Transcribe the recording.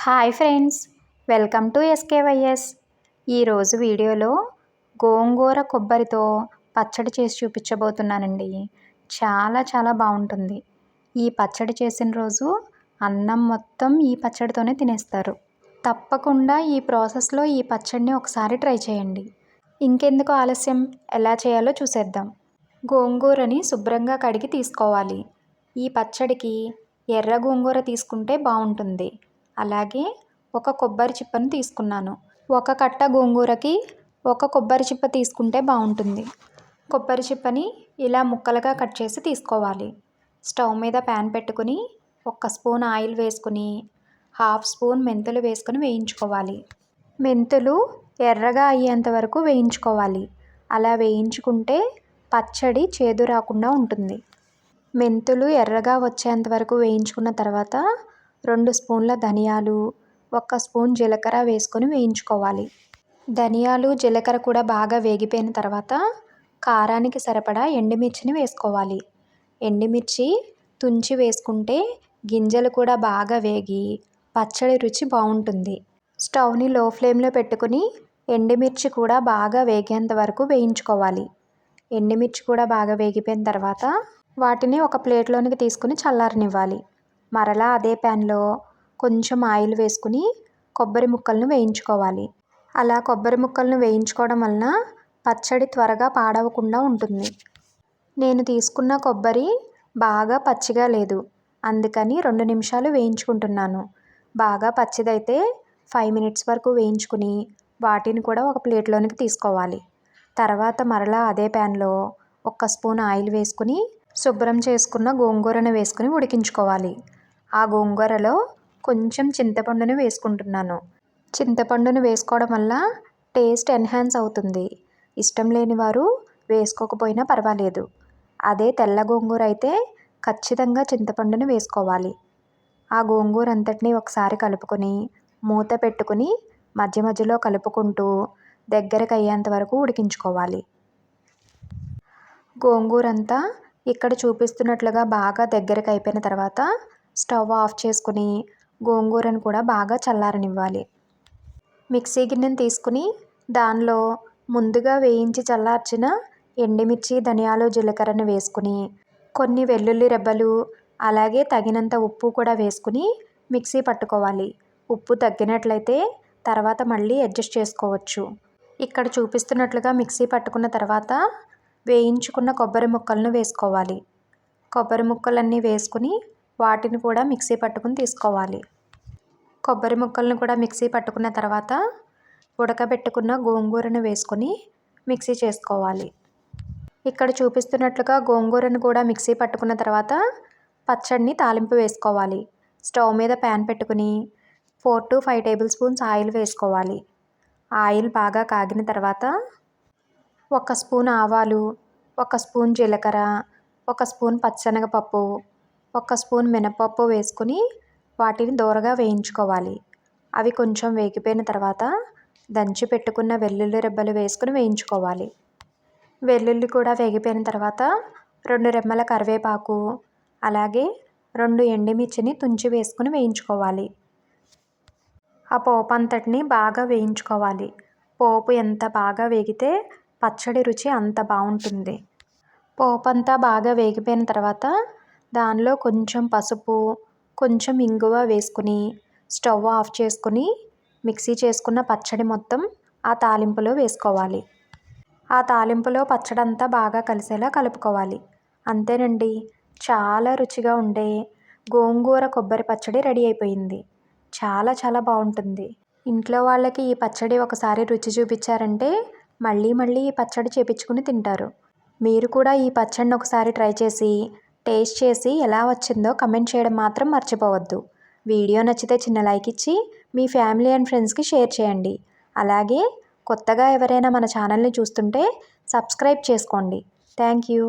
Hi friends, welcome to SKYS. ఈరోజు వీడియోలో గోంగూర కొబ్బరితో పచ్చడి చేసి చూపించబోతున్నానండి. చాలా బాగుంటుంది. ఈ పచ్చడి చేసిన రోజు అన్నం మొత్తం ఈ పచ్చడితోనే తినేస్తారు. తప్పకుండా ఈ ప్రాసెస్లో ఈ పచ్చడిని ఒకసారి ట్రై చేయండి. ఇంకెందుకు ఆలస్యం, ఎలా చేయాలో చూసేద్దాం. గోంగూరని శుభ్రంగా కడిగి తీసుకోవాలి. ఈ పచ్చడికి ఎర్ర గోంగూర తీసుకుంటే బాగుంటుంది. అలాగే ఒక కొబ్బరి చిప్పను తీసుకున్నాను. ఒక కట్ట గోంగూరకి ఒక కొబ్బరి చిప్ప తీసుకుంటే బాగుంటుంది. కొబ్బరి చిప్పని ఇలా ముక్కలుగా కట్ చేసి తీసుకోవాలి. స్టవ్ మీద ప్యాన్ పెట్టుకుని 1 స్పూన్ ఆయిల్ వేసుకుని 1/2 స్పూన్ మెంతులు వేసుకుని వేయించుకోవాలి. మెంతులు ఎర్రగా అయ్యేంత వరకు వేయించుకోవాలి. అలా వేయించుకుంటే పచ్చడి చేదు రాకుండా ఉంటుంది. మెంతులు ఎర్రగా వచ్చేంత వరకు వేయించుకున్న తర్వాత 2 స్పూన్ల ధనియాలు, 1 స్పూన్ జీలకర్ర వేసుకొని వేయించుకోవాలి. ధనియాలు జీలకర్ర కూడా బాగా వేగిపోయిన తర్వాత కారానికి సరిపడా ఎండుమిర్చిని వేసుకోవాలి. ఎండుమిర్చి తుంచి వేసుకుంటే గింజలు కూడా బాగా వేగి పచ్చడి రుచి బాగుంటుంది. స్టవ్ని లో ఫ్లేమ్లో పెట్టుకుని ఎండుమిర్చి కూడా బాగా వేగేంత వరకు వేయించుకోవాలి. ఎండుమిర్చి కూడా బాగా వేగిపోయిన తర్వాత వాటిని ఒక ప్లేట్లోనికి తీసుకుని చల్లారనివ్వాలి. మరలా అదే ప్యాన్లో కొంచెం ఆయిల్ వేసుకుని కొబ్బరి ముక్కలను వేయించుకోవాలి. అలా కొబ్బరి ముక్కలను వేయించుకోవడం వలన పచ్చడి త్వరగా పాడవకుండా ఉంటుంది. నేను తీసుకున్న కొబ్బరి బాగా పచ్చిగా లేదు, అందుకని 2 నిమిషాలు వేయించుకుంటున్నాను. బాగా పచ్చిదైతే 5 మినిట్స్ వరకు వేయించుకుని వాటిని కూడా ఒక ప్లేట్లోనికి తీసుకోవాలి. తర్వాత మరలా అదే ప్యాన్లో 1 స్పూన్ ఆయిల్ వేసుకుని శుభ్రం చేసుకున్న గోంగూరను వేసుకుని ఉడికించుకోవాలి. ఆ గోంగూరలో కొంచెం చింతపండును వేసుకుంటున్నాను. చింతపండును వేసుకోవడం వల్ల టేస్ట్ ఎన్హాన్స్ అవుతుంది. ఇష్టం లేని వారు వేసుకోకపోయినా పర్వాలేదు. అదే తెల్ల గోంగూర అయితే ఖచ్చితంగా చింతపండును వేసుకోవాలి. ఆ గోంగూర అంతటినీ ఒకసారి కలుపుకొని మూత పెట్టుకుని మధ్య మధ్యలో కలుపుకుంటూ దగ్గరకు అయ్యేంత వరకు ఉడికించుకోవాలి. గోంగూర అంతా ఇక్కడ చూపిస్తున్నట్లుగా బాగా దగ్గరకు అయిపోయిన తర్వాత స్టవ్ ఆఫ్ చేసుకుని గోంగూరను కూడా బాగా చల్లారనివ్వాలి. మిక్సీ గిన్నెను తీసుకుని దానిలో ముందుగా వేయించి చల్లార్చిన ఎండుమిర్చి, ధనియాలు, జీలకర్రను వేసుకుని కొన్ని వెల్లుల్లి రెబ్బలు అలాగే తగినంత ఉప్పు కూడా వేసుకుని మిక్సీ పట్టుకోవాలి. ఉప్పు తగ్గినట్లయితే తర్వాత మళ్ళీ అడ్జస్ట్ చేసుకోవచ్చు. ఇక్కడ చూపిస్తున్నట్లుగా మిక్సీ పట్టుకున్న తర్వాత వేయించుకున్న కొబ్బరి ముక్కలను వేసుకోవాలి. కొబ్బరి ముక్కలన్నీ వేసుకుని వాటిని కూడా మిక్సీ పట్టుకుని తీసుకోవాలి. కొబ్బరి ముక్కలను కూడా మిక్సీ పట్టుకున్న తర్వాత ఉడకబెట్టుకున్న గోంగూరను వేసుకొని మిక్సీ చేసుకోవాలి. ఇక్కడ చూపిస్తున్నట్లుగా గోంగూరను కూడా మిక్సీ పట్టుకున్న తర్వాత పచ్చడిని తాలింపు వేసుకోవాలి. స్టవ్ మీద ప్యాన్ పెట్టుకుని 4 to 5 టేబుల్ స్పూన్స్ ఆయిల్ వేసుకోవాలి. ఆయిల్ బాగా కాగిన తర్వాత 1 స్పూన్ ఆవాలు, 1 స్పూన్ జీలకర్ర, 1 స్పూన్ పచ్చెనగపప్పు, 1 స్పూన్ మినపప్పు వేసుకుని వాటిని దోరగా వేయించుకోవాలి. అవి కొంచెం వేగిపోయిన తర్వాత దంచి పెట్టుకున్న వెల్లుల్లి రెబ్బలు వేసుకుని వేయించుకోవాలి. వెల్లుల్లి కూడా వేగిపోయిన తర్వాత 2 రెమ్మల కరివేపాకు అలాగే 2 ఎండుమిర్చిని తుంచి వేసుకుని వేయించుకోవాలి. ఆ పోపు అంతటిని బాగా వేయించుకోవాలి. పోపు ఎంత బాగా వేగితే పచ్చడి రుచి అంత బాగుంటుంది. పోపు అంతా బాగా వేగిపోయిన తర్వాత దానిలో కొంచెం పసుపు, కొంచెం ఇంగువ వేసుకుని స్టవ్ ఆఫ్ చేసుకుని మిక్సీ చేసుకున్న పచ్చడి మొత్తం ఆ తాలింపులో వేసుకోవాలి. ఆ తాలింపులో పచ్చడి అంతా బాగా కలిసేలా కలుపుకోవాలి. అంతేనండి, చాలా రుచిగా ఉండే గోంగూర కొబ్బరి పచ్చడి రెడీ అయిపోయింది. చాలా బాగుంటుంది. ఇంట్లో వాళ్ళకి ఈ పచ్చడి ఒకసారి రుచి చూపించారంటే మళ్ళీ ఈ పచ్చడి చేపించుకుని తింటారు. మీరు కూడా ఈ పచ్చడిని ఒకసారి ట్రై చేసి టేస్ట్ చేసి ఎలా వచ్చిందో కమెంట్ చేయడం మాత్రం మర్చిపోవద్దు. వీడియో నచ్చితే చిన్న లైక్ ఇచ్చి మీ ఫ్యామిలీ అండ్ ఫ్రెండ్స్కి షేర్ చేయండి. అలాగే కొత్తగా ఎవరైనా మన ఛానల్ని చూస్తుంటే సబ్స్క్రైబ్ చేసుకోండి. Thank you.